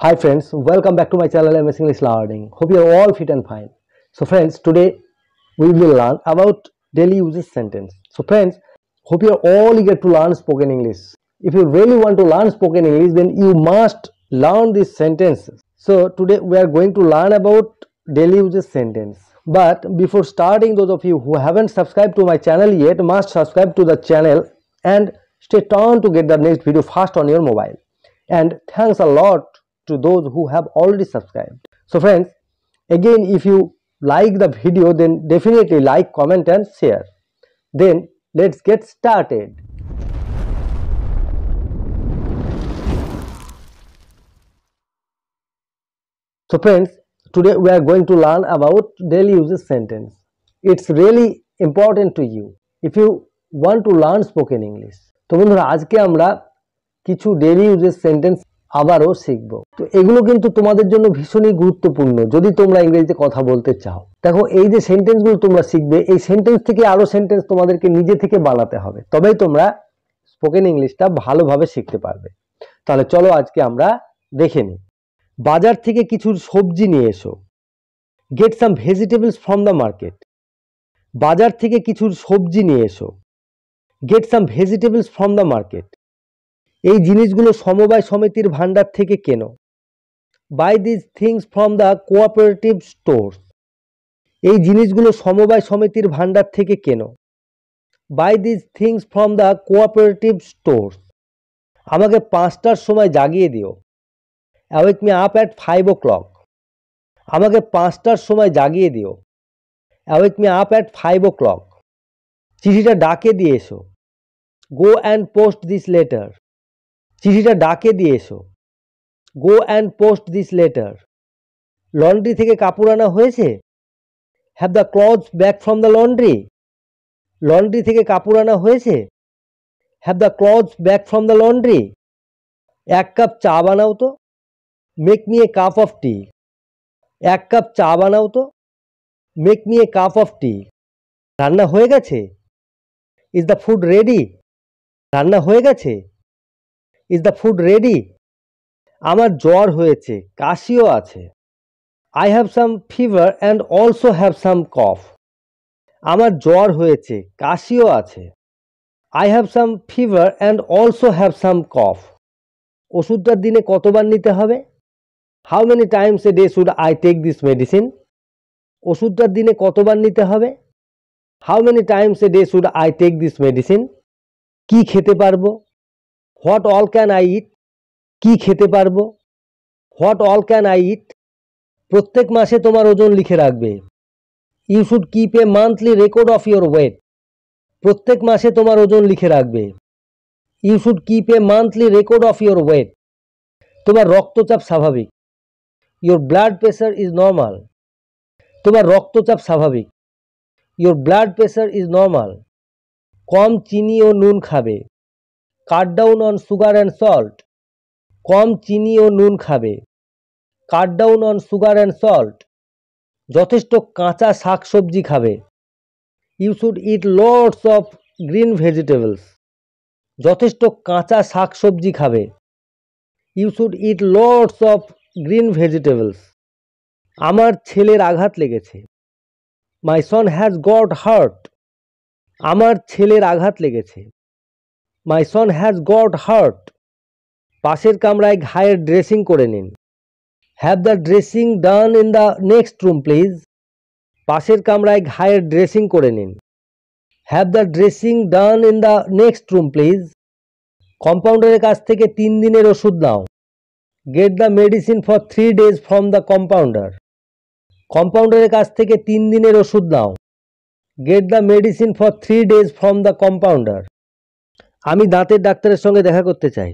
Hi friends, welcome back to my channel MS English Learning. Hope you are all fit and fine. So friends, today we will learn about daily uses sentence. So friends, hope you are all eager to learn spoken English. If you really want to learn spoken English, then you must learn these sentences. So today we are going to learn about daily uses sentence. But before starting, those of you who haven't subscribed to my channel yet must subscribe to the channel and stay tuned to get the next video fast on your mobile. And thanks a lot to those who have already subscribed. So friends, again, if you like the video, then definitely like, comment and share. Then let's get started. So friends, today we are going to learn about daily uses sentence. It's really important to you if you want to learn spoken English. তো বন্ধুরা, আজকে আমরা কিছু daily uses sentence আবারও শিখব। তো এগুলো কিন্তু তোমাদের জন্য ভীষণই গুরুত্বপূর্ণ যদি তোমরা ইংরেজিতে কথা বলতে চাও। দেখো, এই যে সেন্টেন্সগুলো তোমরা শিখবে, এই সেন্টেন্স থেকে আরো সেন্টেন্স তোমাদেরকে নিজে থেকে বানাতে হবে, তবেই তোমরা স্পোকেন ইংলিশটা ভালোভাবে শিখতে পারবে। তাহলে চলো আজকে আমরা দেখে নিই। বাজার থেকে কিছু সবজি নিয়ে এসো। Get some vegetables from the market. বাজার থেকে কিছু সবজি নিয়ে এসো। Get some vegetables from the market. এই জিনিসগুলো সমবায় সমিতির ভান্ডার থেকে কেনো। Buy this things from the cooperative stores. এই জিনিসগুলো সমবায় সমিতির ভান্ডার থেকে কেনো। Buy this things from the cooperative stores. আমাকে 5টার সময় জাগিয়ে দিও। Awake me up at 5 o'clock। আমাকে 5টার সময় জাগিয়ে দিও। Awake me up at 5 o'clock। চিঠিটা ডাকে দিয়ে এসো। Go and post this letter. চিঠিটা ডাকে দিয়ে এসো। Go and post this letter. Laundry থেকে কাপড় আনা হয়েছে। Have the clothes back from the laundry. Laundry থেকে কাপড় আনা হয়েছে। Have the clothes back from the laundry. 1 cup চা বানাও তো। Make me a cup of tea. 1 cup চা বানাও তো। Make me a cup of tea. রান্না হয়ে গেছে। Is the food ready. রান্না হয়ে গেছে। Is the food ready. আমার জ্বর হয়েছে, কাশিও আছে। I have some fever and also have some cough. আমার জ্বর হয়েছে, কাশিও আছে। I have some fever and also have some cough. ওষুধটা দিনে কতবার নিতে হবে। How many times a day should I take this medicine. ওষুধটার দিনে কতবার নিতে হবে। How many times a day should I take this medicine. কি খেতে পারবো। What all can I eat. কি খেতে পারবো। What all can I eat. প্রত্যেক মাসে তোমার ওজন লিখে রাখবে। You should keep a monthly record of your weight. প্রত্যেক মাসে তোমার ওজন লিখে রাখবে। You should keep a monthly record of your weight. তোমার রক্তচাপ স্বাভাবিক। Your blood pressure is normal. তোমার রক্তচাপ স্বাভাবিক। Your blood pressure is normal. কম চিনি ও নুন খাবে। Cut down on sugar and salt. কম চিনি ও নুন খাবে। Cut down on sugar and salt. যথেষ্ট কাঁচা শাকসবজি খাবে। You should eat lots of green vegetables. যথেষ্ট কাঁচা শাকসবজি খাবে। You should eat lots of green vegetables. আমার ছেলের আঘাত লেগেছে। My son has got hurt. আমার ছেলের আঘাত লেগেছে। My son has got hurt. পাশের কামরায় ঘায়ের ড্রেসিং করে নিন। Have the dressing done in the next room please. পাশের কামরায় ঘায়ের ড্রেসিং করে নিন। Have the dressing done in the next room please. কম্পাউন্ডারের কাছ থেকে 3 দিনের ওষুধ নাও। Get the medicine for 3 days from the compounder. কম্পাউন্ডারের কাছ থেকে 3 দিনের ওষুধ নাও। Get the medicine for 3 days from the compounder. আমি দাঁতের ডাক্তারের সঙ্গে দেখা করতে চাই।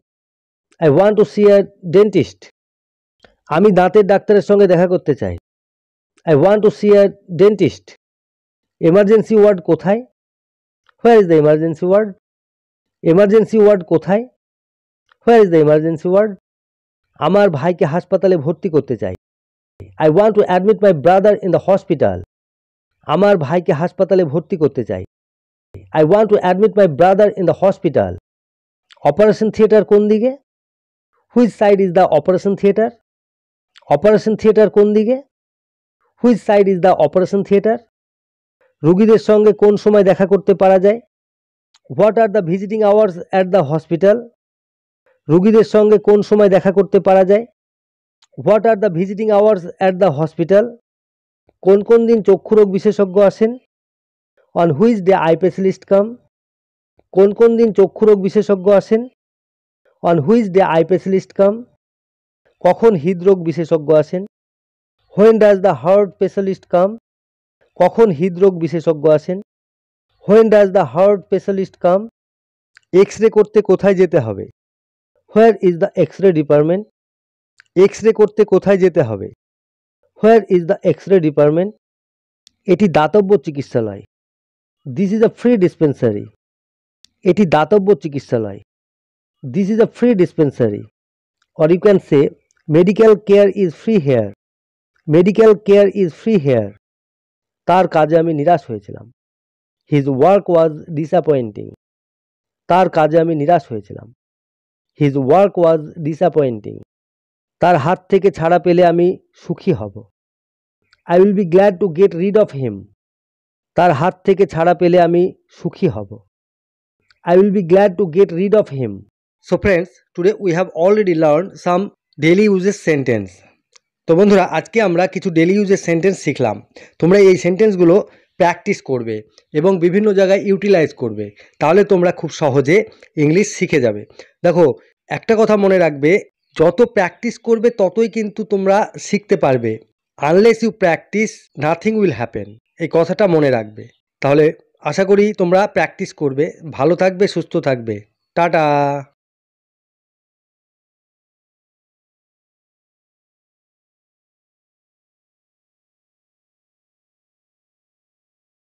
I want to see a dentist. আমি দাঁতের ডাক্তারের সঙ্গে দেখা করতে চাই। I want to see a dentist. Emergency ward কোথায়। Where is the emergency ward. Emergency ward কোথায়। Where is the emergency ward. আমার ভাইকে হাসপাতালে ভর্তি করতে চাই। I want to admit my brother in the hospital. আমার ভাইকে হাসপাতালে ভর্তি করতে চাই। I want to admit my brother in the hospital. Operation theatre কোন দিকে। Which side is the operation theatre. Operation theatre কোন দিকে? Which side is the operation theatre? রোগীদের সঙ্গে কোন সময় দেখা করতে পারা যায়? What are the visiting hours at the hospital? রোগীদের সঙ্গে কোন সময় দেখা করতে পারা যায়? What are the visiting hours at the hospital? কোন কোন দিন চক্ষুরোগ বিশেষজ্ঞ আসেন? On which day eye specialist come? কোন কোন দিন চক্ষুরোগ বিশেষজ্ঞ আসেন? On which day eye specialist come? কখন হৃদরোগ বিশেষজ্ঞ আসেন? When does the heart specialist come? কখন হৃদরোগ বিশেষজ্ঞ আসেন? When does the heart specialist come? X ray করতে কোথায় যেতে হবে? Where is the X ray department? X ray করতে কোথায় যেতে হবে? Where is the X ray department? এটি দাতব্য চিকিৎসালয়। This is a free dispensary. এটি দাতব্য চিকিৎসালয়। This is a free dispensary. Or you can say medical care is free here. Medical care is free here. তার কাজে আমি নিরাশ হয়েছিলাম। His work was disappointing. তার কাজে আমি নিরাশ হয়েছিলাম। His work was disappointing. তার হাত থেকে ছাড়া পেলে আমি সুখী হব। I will be glad to get rid of him. তার হাত থেকে ছাড়া পেলে আমি সুখী হব। I will be glad to get rid of him. So friends, today we have already learned some daily uses sentence. তো বন্ধুরা আজকে আমরা কিছু ডেলি ইউজের সেন্টেন্স শিখলাম। তোমরা এই সেন্টেন্সগুলো প্র্যাকটিস করবে এবং বিভিন্ন জায়গায় ইউটিলাইজ করবে, তাহলে তোমরা খুব সহজে ইংলিশ শিখে যাবে। দেখো, একটা কথা মনে রাখবে, যত প্র্যাকটিস করবে ততই কিন্তু তোমরা শিখতে পারবে। Unless you practise nothing will happen, এই কথাটা মনে রাখবে। তাহলে আশা করি তোমরা প্র্যাকটিস করবে। ভালো থাকবে, সুস্থ থাকবে। টাটা।